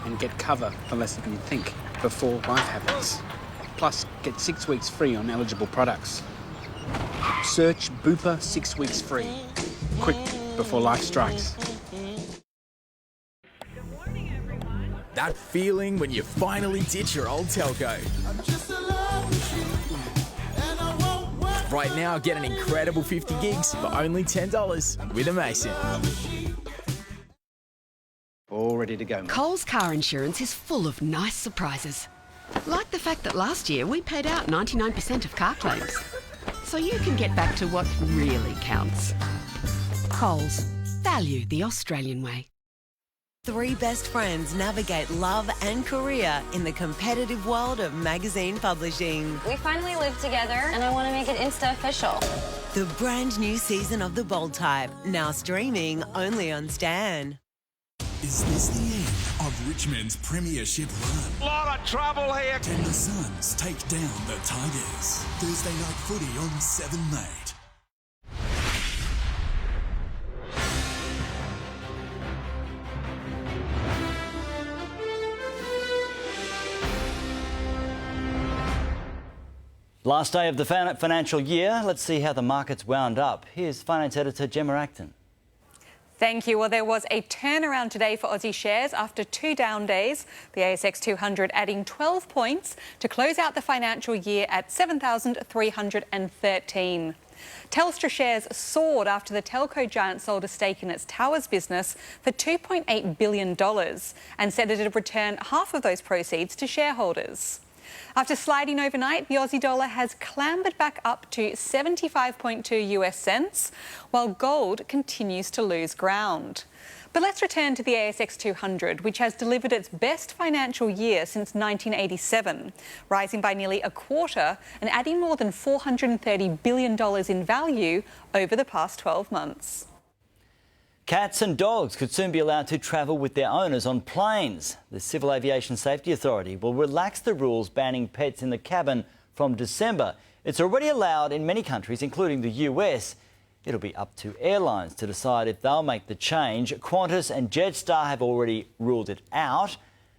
and get cover for less than you think before life happens. Plus, get 6 weeks free on eligible products. Search Bupa 6 weeks free. Quick, before life strikes. That feeling when you finally ditch your old telco. Right now, get an incredible 50 gigs for only $10 with a Mason. All ready to go. Coles car insurance is full of nice surprises. Like the fact that last year we paid out 99% of car claims. So you can get back to what really counts. Coles. Value the Australian way. 3 best friends navigate love and career in the competitive world of magazine publishing. We finally live together and I want to make it Insta official. The brand new season of The Bold Type, now streaming only on Stan. Is this the end of Richmond's premiership run? Lot of trouble here. Can the Suns take down the Tigers? Thursday night footy on 7 Mate. Last day of the financial year. Let's see how the markets wound up. Here's finance editor Gemma Acton. Thank you. Well, there was a turnaround today for Aussie shares after 2 down days. The ASX 200 adding 12 points to close out the financial year at 7,313. Telstra shares soared after the telco giant sold a stake in its towers business for $2.8 billion and said it would return half of those proceeds to shareholders. After sliding overnight, the Aussie dollar has clambered back up to 75.2 US cents, while gold continues to lose ground. But let's return to the ASX 200, which has delivered its best financial year since 1987, rising by nearly a quarter and adding more than $430 billion in value over the past 12 months. Cats and dogs could soon be allowed to travel with their owners on planes. The Civil Aviation Safety Authority will relax the rules banning pets in the cabin from December. It's already allowed in many countries, including the US. It'll be up to airlines to decide if they'll make the change. Qantas and Jetstar have already ruled it out,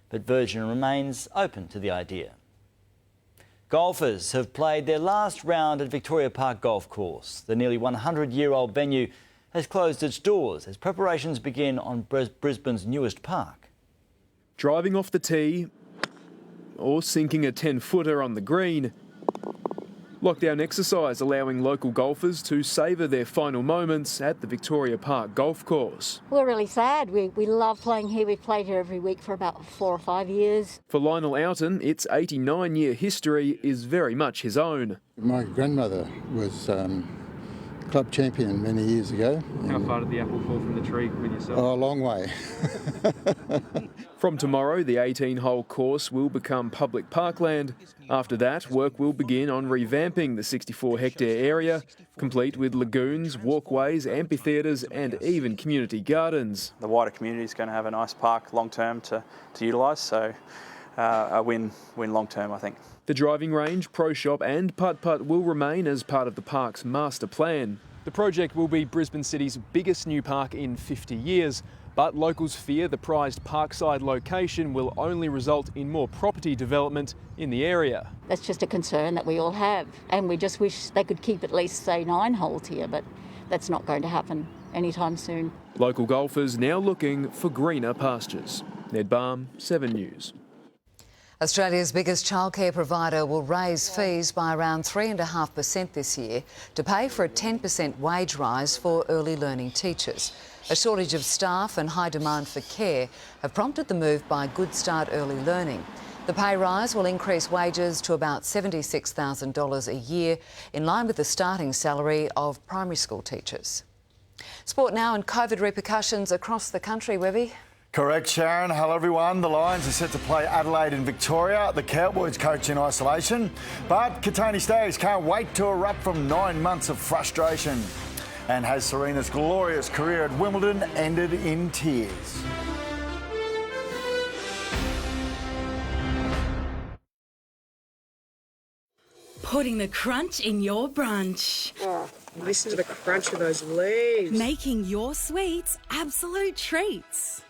but Virgin remains open to the idea. Golfers have played their last round at Victoria Park Golf Course. The nearly 100-year-old venue has closed its doors as preparations begin on Brisbane's newest park. Driving off the tee or sinking a 10-footer on the green. Lockdown exercise allowing local golfers to savour their final moments at the Victoria Park Golf Course. We're really sad. We love playing here. We've played here every week for about 4 or 5 years. For Lionel Outen, its 89-year history is very much his own. My grandmother was club champion many years ago. How far did the apple fall from the tree with yourself? Oh, a long way. From tomorrow, the 18-hole course will become public parkland. After that, work will begin on revamping the 64-hectare area, complete with lagoons, walkways, amphitheatres and even community gardens. The wider community is going to have a nice park long-term to utilise, so a win long-term, I think. The driving range, pro shop and putt-putt will remain as part of the park's master plan. The project will be Brisbane City's biggest new park in 50 years, but locals fear the prized parkside location will only result in more property development in the area. That's just a concern that we all have, and we just wish they could keep at least, say, 9 holes here, but that's not going to happen anytime soon. Local golfers now looking for greener pastures. Ned Balm, 7 News. Australia's biggest childcare provider will raise fees by around 3.5% this year to pay for a 10% wage rise for early learning teachers. A shortage of staff and high demand for care have prompted the move by Good Start Early Learning. The pay rise will increase wages to about $76,000 a year, in line with the starting salary of primary school teachers. Sport now and COVID repercussions across the country, Webby. Correct, Sharon. Hello, everyone. The Lions are set to play Adelaide in Victoria. The Cowboys coach in isolation. But Katoni Staggs can't wait to erupt from 9 months of frustration. And has Serena's glorious career at Wimbledon ended in tears? Putting the crunch in your brunch. Oh, listen to the crunch of those leaves. Making your sweets absolute treats.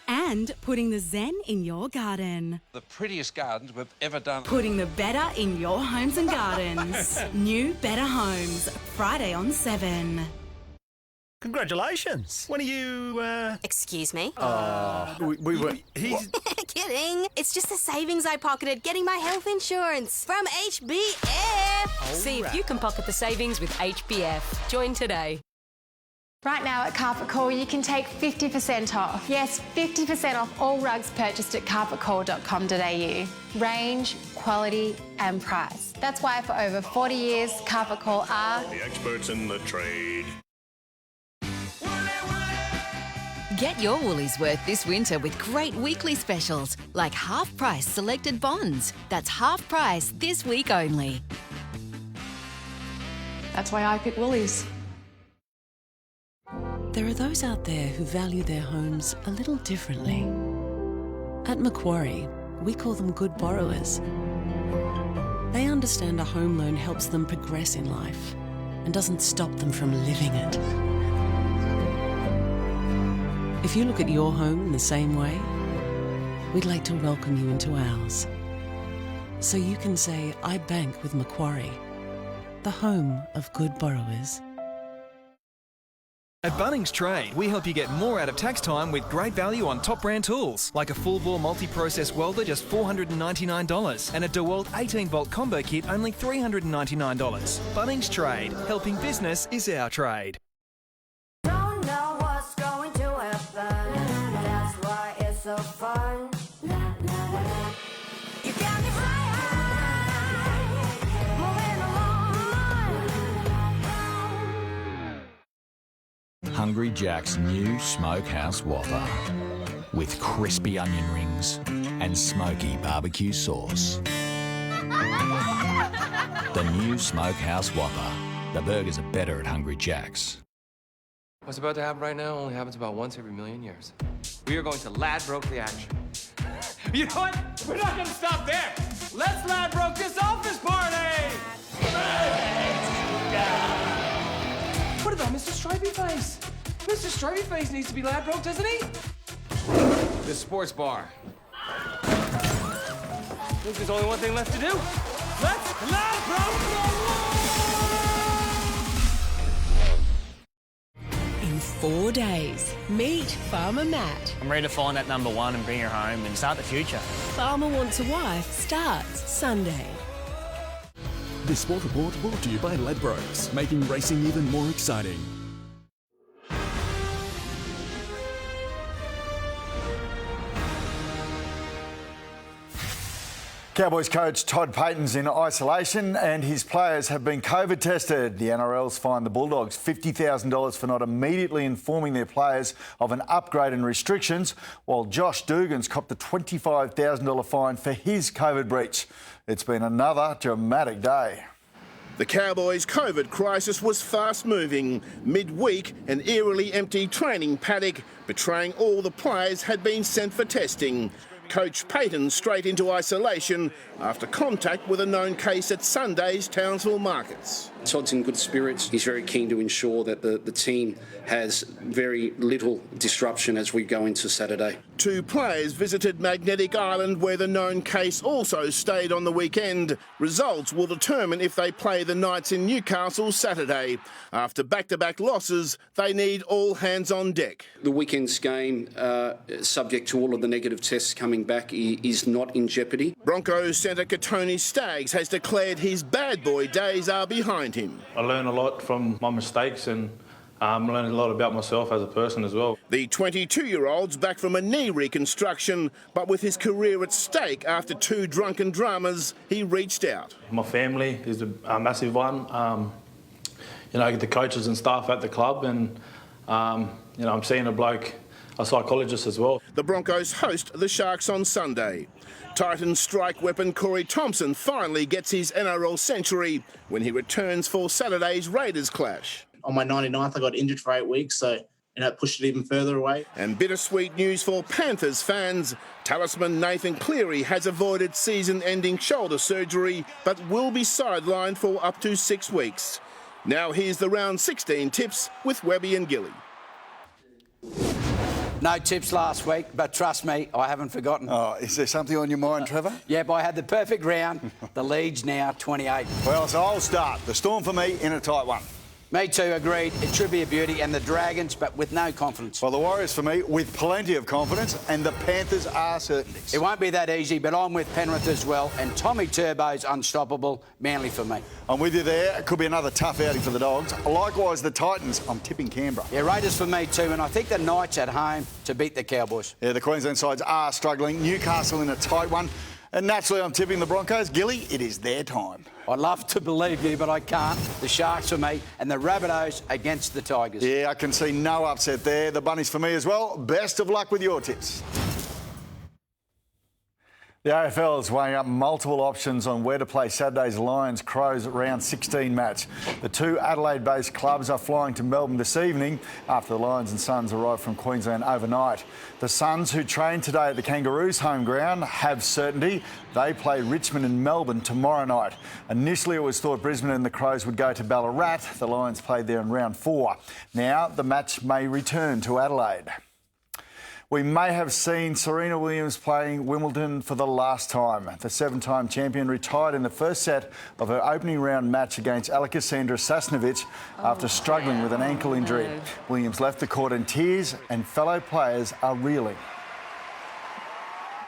And putting the zen in your garden. The prettiest gardens we've ever done. Putting the better in your homes and gardens. New Better Homes, Friday on 7. Congratulations. When are you, Excuse me? we were... He's... Kidding. It's just the savings I pocketed getting my health insurance from HBF. See if you can pocket the savings with HBF. Join today. Right now at Carpet Call, you can take 50% off. Yes, 50% off all rugs purchased at carpetcall.com.au. Range, quality and price. That's why for over 40 years, Carpet Call are the experts in the trade. Get your woolies worth this winter with great weekly specials, like half-price selected bonds. That's half price this week only. That's why I pick Woolies. There are those out there who value their homes a little differently. At Macquarie, we call them good borrowers. They understand a home loan helps them progress in life and doesn't stop them from living it. If you look at your home in the same way, we'd like to welcome you into ours. So you can say, I bank with Macquarie the home of good borrowers. At Bunnings Trade, we help you get more out of tax time with great value on top brand tools, like a full-bore multi-process welder, just $499, and a DeWalt 18-volt combo kit, only $399. Bunnings Trade, helping business is our trade. Don't know what's going to happen, that's why it's so fun. You got me high, moving along. Hungry Jack's new Smokehouse Whopper with crispy onion rings and smoky barbecue sauce. The new Smokehouse Whopper. The burgers are better at Hungry Jack's. What's about to happen right now only happens about once every million years. We are going to Ladbroke the action. You know what? We're not going to stop there. Let's Ladbroke this office party! What about Mr. Stripey Face? Mr. Stripey Face needs to be Ladbroke, doesn't he? The sports bar. I think there's only one thing left to do. Let's Ladbroke In 4 days, meet Farmer Matt. I'm ready to find that number one and bring her home and start the future. Farmer Wants a Wife starts Sunday. This Sport Report brought to you by Ladbrokes, making racing even more exciting. Cowboys coach Todd Payten's in isolation and his players have been COVID tested. The NRL's fined the Bulldogs $50,000 for not immediately informing their players of an upgrade in restrictions, while Josh Dugan's copped a $25,000 fine for his COVID breach. It's been another dramatic day. The Cowboys' COVID crisis was fast-moving. Mid-week, an eerily empty training paddock betraying all the players had been sent for testing. Coach Payten straight into isolation after contact with a known case at Sunday's Townsville markets. Todd's in good spirits. He's very keen to ensure that the team has very little disruption as we go into Saturday. Two players visited Magnetic Island where the known case also stayed on the weekend. Results will determine if they play the Knights in Newcastle Saturday. After back-to-back losses, they need all hands on deck. The weekend's game, subject to all of the negative tests coming back, is not in jeopardy. Broncos centre Katoni Staggs has declared his bad boy days are behind him. I learn a lot from my mistakes and learn a lot about myself as a person as well. The 22-year-old's back from a knee reconstruction, but with his career at stake after two drunken dramas, he reached out. My family is a massive one. The coaches and staff at the club, and I'm seeing a psychologist as well. The Broncos host the Sharks on Sunday. Titans strike weapon Corey Thompson finally gets his NRL century when he returns for Saturday's Raiders clash. On my 99th, I got injured for 8 weeks, so it pushed it even further away. And bittersweet news for Panthers fans. Talisman Nathan Cleary has avoided season-ending shoulder surgery, but will be sidelined for up to 6 weeks. Now here's the round 16 tips with Webby and Gilly. No tips last week, but trust me, I haven't forgotten. Oh, is there something on your mind, Trevor? Yep, I had the perfect round. The lead's now 28. Well, so I'll start. The Storm for me in a tight one. Me too, agreed. It should be a beauty. And the Dragons, but with no confidence. Well, the Warriors for me with plenty of confidence, and the Panthers are certainties. It won't be that easy, but I'm with Penrith as well. And Tommy Turbo's unstoppable. Manly for me. I'm with you there. It could be another tough outing for the Dogs. Likewise, the Titans. I'm tipping Canberra. Yeah, Raiders for me too. And I think the Knights at home to beat the Cowboys. Yeah, the Queensland sides are struggling. Newcastle in a tight one. And naturally, I'm tipping the Broncos. Gilly, it is their time. I'd love to believe you, but I can't. The Sharks for me and the Rabbitohs against the Tigers. Yeah, I can see no upset there. The Bunnies for me as well. Best of luck with your tips. The AFL is weighing up multiple options on where to play Saturday's Lions-Crows round 16 match. The two Adelaide-based clubs are flying to Melbourne this evening after the Lions and Suns arrive from Queensland overnight. The Suns, who train today at the Kangaroos' home ground, have certainty. They play Richmond and Melbourne tomorrow night. Initially, it was thought Brisbane and the Crows would go to Ballarat. The Lions played there in round 4. Now, the match may return to Adelaide. We may have seen Serena Williams playing Wimbledon for the last time. The 7-time champion retired in the first set of her opening round match against Alexandra Sasnovich after struggling with an ankle injury. Williams left the court in tears and fellow players are reeling.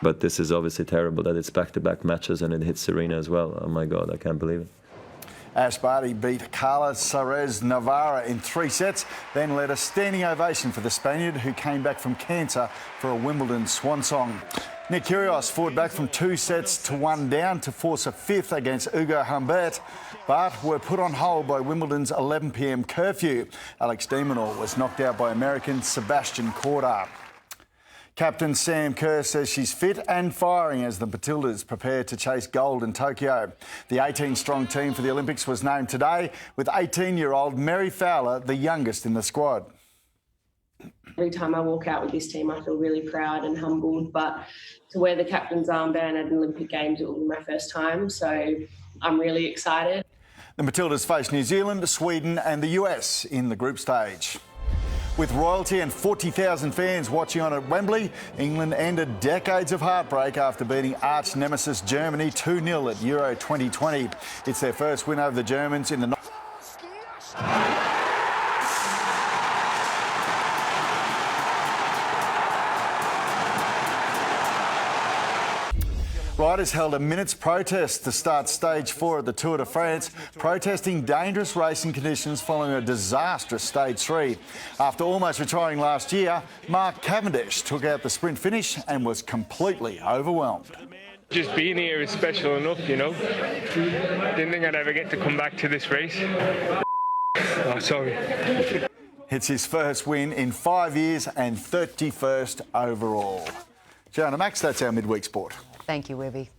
But this is obviously terrible that it's back-to-back matches and it hits Serena as well. Oh my God, I can't believe it. Ash Barty beat Carla Suarez Navarra in 3 sets, then led a standing ovation for the Spaniard who came back from cancer for a Wimbledon swan song. Nick Kyrgios fought back from 2 sets to 1 down to force a 5th against Ugo Humbert, but were put on hold by Wimbledon's 11 p.m. curfew. Alex de Minaur was knocked out by American Sebastian Korda. Captain Sam Kerr says she's fit and firing as the Matildas prepare to chase gold in Tokyo. The 18-strong team for the Olympics was named today, with 18-year-old Mary Fowler the youngest in the squad. Every time I walk out with this team, I feel really proud and humbled, but to wear the captain's armband at an Olympic Games, it will be my first time, so I'm really excited. The Matildas face New Zealand, Sweden and the US in the group stage. With royalty and 40,000 fans watching on at Wembley, England ended decades of heartbreak after beating arch nemesis Germany 2-0 at Euro 2020. It's their first win over the Germans in the... Riders held a minute's protest to start stage 4 at the Tour de France, protesting dangerous racing conditions following a disastrous stage 3. After almost retiring last year, Mark Cavendish took out the sprint finish and was completely overwhelmed. Just being here is special enough, you know. Didn't think I'd ever get to come back to this race. Oh, sorry. It's his first win in 5 years and 31st overall. Joanna Max, that's our midweek sport. Thank you, Webby.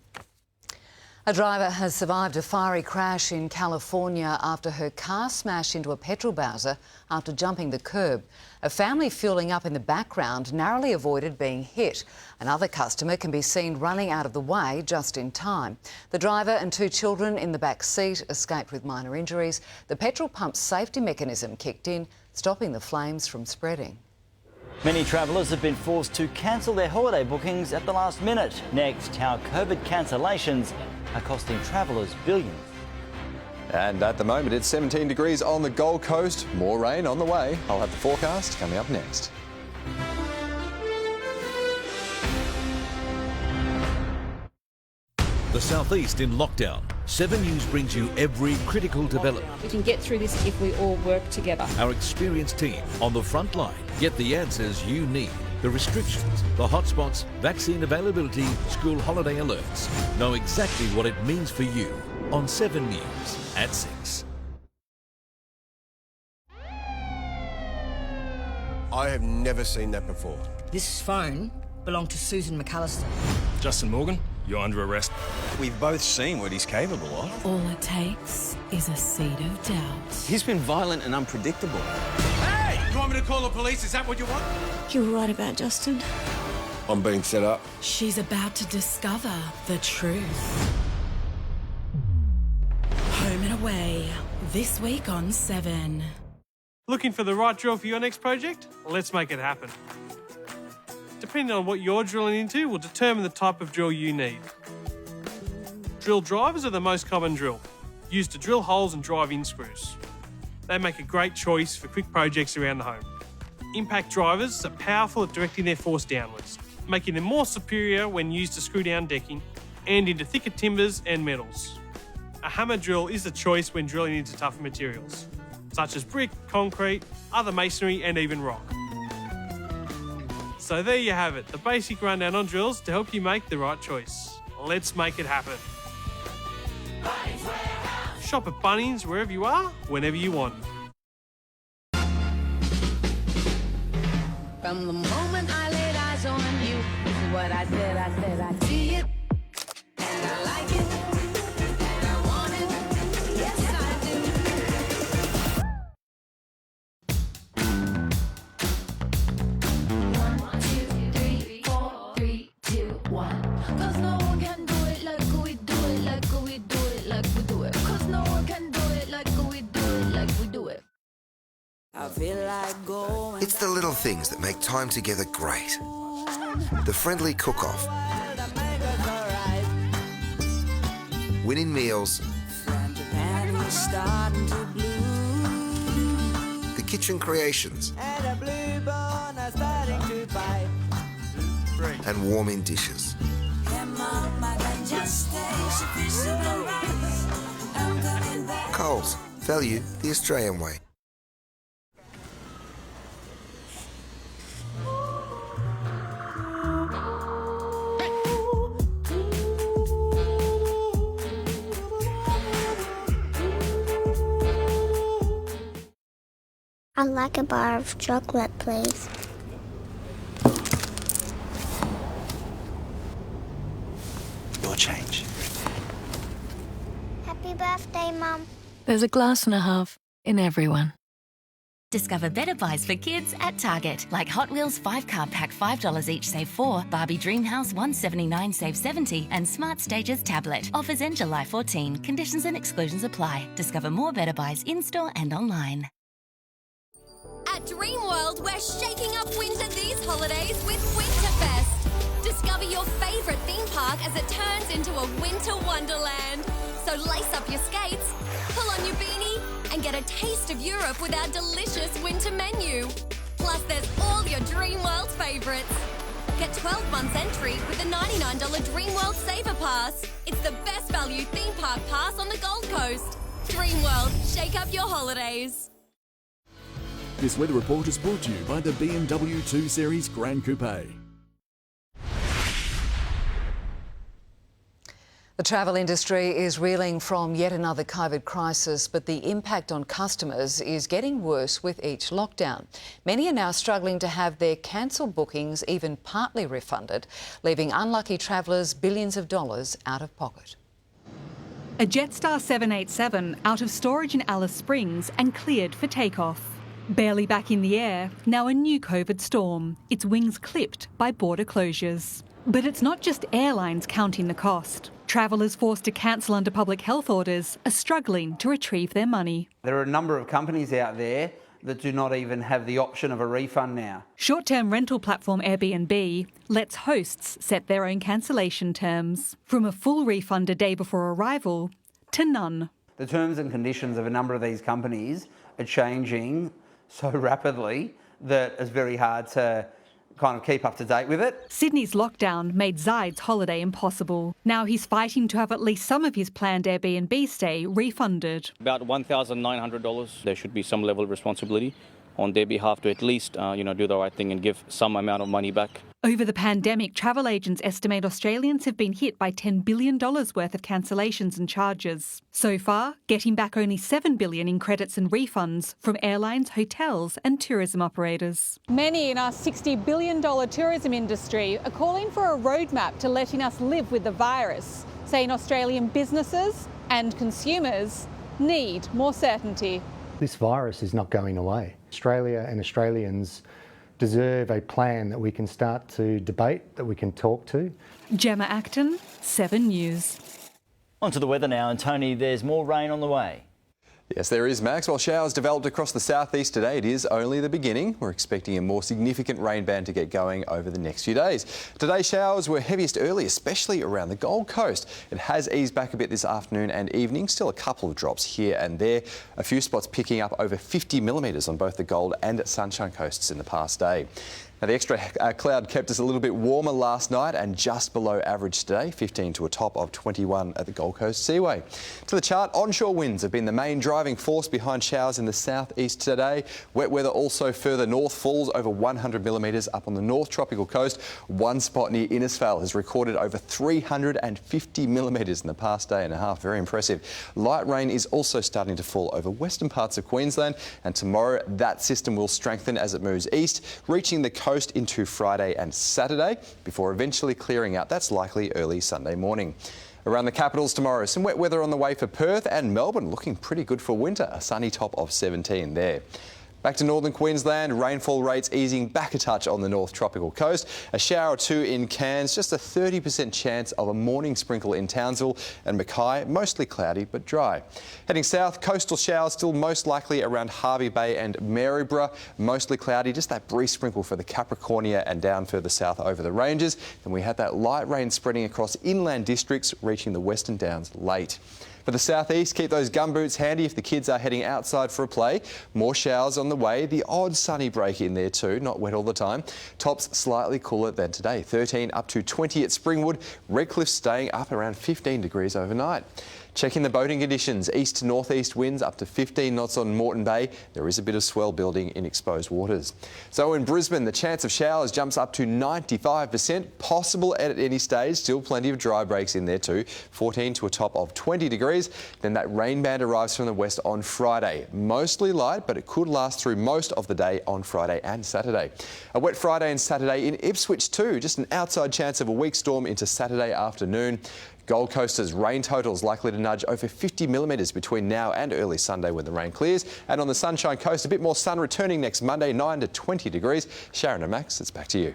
A driver has survived a fiery crash in California after her car smashed into a petrol bowser after jumping the curb. A family fueling up in the background narrowly avoided being hit. Another customer can be seen running out of the way just in time. The driver and 2 children in the back seat escaped with minor injuries. The petrol pump's safety mechanism kicked in, stopping the flames from spreading. Many travellers have been forced to cancel their holiday bookings at the last minute. Next, how COVID cancellations are costing travellers billions. And at the moment, it's 17 degrees on the Gold Coast. More rain on the way. I'll have the forecast coming up next. The Southeast in lockdown. 7 News brings you every critical development. We can get through this if we all work together. Our experienced team on the front line get the answers you need. The restrictions, the hotspots, vaccine availability, school holiday alerts. Know exactly what it means for you on 7 News at 6. I have never seen that before. This phone belonged to Susan McAllister. Justin Morgan, you're under arrest. We've both seen what he's capable of. All it takes is a seed of doubt. He's been violent and unpredictable. Hey! You want me to call the police? Is that what you want? You were right about Justin. I'm being set up. She's about to discover the truth. Home and Away, this week on 7. Looking for the right drill for your next project? Let's make it happen. Depending on what you're drilling into will determine the type of drill you need. Drill drivers are the most common drill, used to drill holes and drive in screws. They make a great choice for quick projects around the home. Impact drivers are powerful at directing their force downwards, making them more superior when used to screw down decking and into thicker timbers and metals. A hammer drill is the choice when drilling into tougher materials, such as brick, concrete, other masonry and even rock. So there you have it, the basic rundown on drills to help you make the right choice. Let's make it happen. Shop at Bunnings wherever you are, whenever you want. From the moment I laid eyes on you, this is what I said, I see it, and I like it, and I want it, yes I do. 1, 2, 3, 4, 3, 2, 1. 'Cause no one can do it like we do it, like we do it, like we do it. 'Cause no one can do it like we do it, like we do it. I feel like going. It's the little things that make time together great. The friendly cook-off. Winning meals. The kitchen creations. And warming dishes. Coles. Value the Australian way. I'd like a bar of chocolate, please. Your change. Happy birthday, Mum. There's a glass and a half in everyone. Discover better buys for kids at Target, like Hot Wheels 5-car pack $5 each save 4, Barbie Dreamhouse $179 save 70, and Smart Stages tablet. Offers end July 14. Conditions and exclusions apply. Discover more better buys in-store and online. At Dreamworld, we're shaking up winter these holidays with Winterfest. Discover your favourite theme park as it turns into a winter wonderland. So lace up your skates, pull on your beanie, and get a taste of Europe with our delicious winter menu. Plus, there's all your Dreamworld favourites. Get 12 months entry with a $99 Dreamworld Saver Pass. It's the best value theme park pass on the Gold Coast. Dreamworld, shake up your holidays. This weather report is brought to you by the BMW 2 Series Gran Coupe. The travel industry is reeling from yet another COVID crisis, but the impact on customers is getting worse with each lockdown. Many are now struggling to have their cancelled bookings even partly refunded, leaving unlucky travellers billions of dollars out of pocket. A Jetstar 787 out of storage in Alice Springs and cleared for takeoff. Barely back in the air, now a new COVID storm, its wings clipped by border closures. But it's not just airlines counting the cost. Travellers forced to cancel under public health orders are struggling to retrieve their money. There are a number of companies out there that do not even have the option of a refund now. Short-term rental platform Airbnb lets hosts set their own cancellation terms, from a full refund a day before arrival to none. The terms and conditions of a number of these companies are changing so rapidly that it's very hard to kind of keep up to date with it. Sydney's lockdown made Zaid's holiday impossible. Now he's fighting to have at least some of his planned Airbnb stay refunded. About $1,900. There should be some level of responsibility on their behalf to at least, do the right thing and give some amount of money back. Over the pandemic, travel agents estimate Australians have been hit by $10 billion worth of cancellations and charges. So far, getting back only $7 billion in credits and refunds from airlines, hotels and tourism operators. Many in our $60 billion tourism industry are calling for a roadmap to letting us live with the virus, saying Australian businesses and consumers need more certainty. This virus is not going away. Australia and Australians deserve a plan that we can start to debate, that we can talk to. Gemma Acton, 7 News. On to the weather now, and Tony, there's more rain on the way. Yes, there is, Max. While showers developed across the southeast today, it is only the beginning. We're expecting a more significant rain band to get going over the next few days. Today's showers were heaviest early, especially around the Gold Coast. It has eased back a bit this afternoon and evening. Still a couple of drops here and there. A few spots picking up over 50 millimetres on both the Gold and Sunshine Coasts in the past day. Now, the extra cloud kept us a little bit warmer last night and just below average today, 15 to a top of 21 at the Gold Coast Seaway. To the chart, onshore winds have been the main driving force behind showers in the southeast today. Wet weather also further north, falls over 100 millimetres up on the north tropical coast. One spot near Innisfail has recorded over 350 millimetres in the past day and a half. Very impressive. Light rain is also starting to fall over western parts of Queensland, and tomorrow that system will strengthen as it moves east, reaching the coast into Friday and Saturday before eventually clearing out. That's likely early Sunday morning. Around the capitals tomorrow, some wet weather on the way for Perth and Melbourne, looking pretty good for winter. A sunny top of 17 there. Back to northern Queensland, rainfall rates easing back a touch on the north tropical coast. A shower or two in Cairns, just a 30% chance of a morning sprinkle in Townsville and Mackay, mostly cloudy but dry. Heading south, coastal showers still most likely around Hervey Bay and Maryborough, mostly cloudy, just that brief sprinkle for the Capricornia and down further south over the ranges. Then we had that light rain spreading across inland districts, reaching the Western Downs late. For the southeast, keep those gumboots handy if the kids are heading outside for a play. More showers on the way, the odd sunny break in there too, not wet all the time. Tops slightly cooler than today, 13 up to 20 at Springwood. Redcliffe staying up around 15 degrees overnight. Checking the boating conditions, east to northeast winds up to 15 knots on Moreton Bay. There is a bit of swell building in exposed waters. So in Brisbane, the chance of showers jumps up to 95%, possible at any stage. Still plenty of dry breaks in there too, 14 to a top of 20 degrees. Then that rain band arrives from the west on Friday. Mostly light, but it could last through most of the day on Friday and Saturday. A wet Friday and Saturday in Ipswich too, just an outside chance of a weak storm into Saturday afternoon. Gold Coast's rain totals likely to nudge over 50 millimetres between now and early Sunday when the rain clears. And on the Sunshine Coast, a bit more sun returning next Monday, 9 to 20 degrees. Sharyn and Max, it's back to you.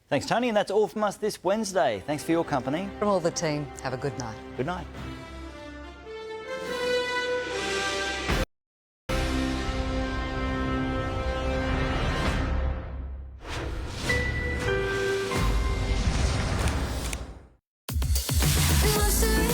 Thanks, Tony, and that's all from us this Wednesday. Thanks for your company. From all the team, have a good night. Good night.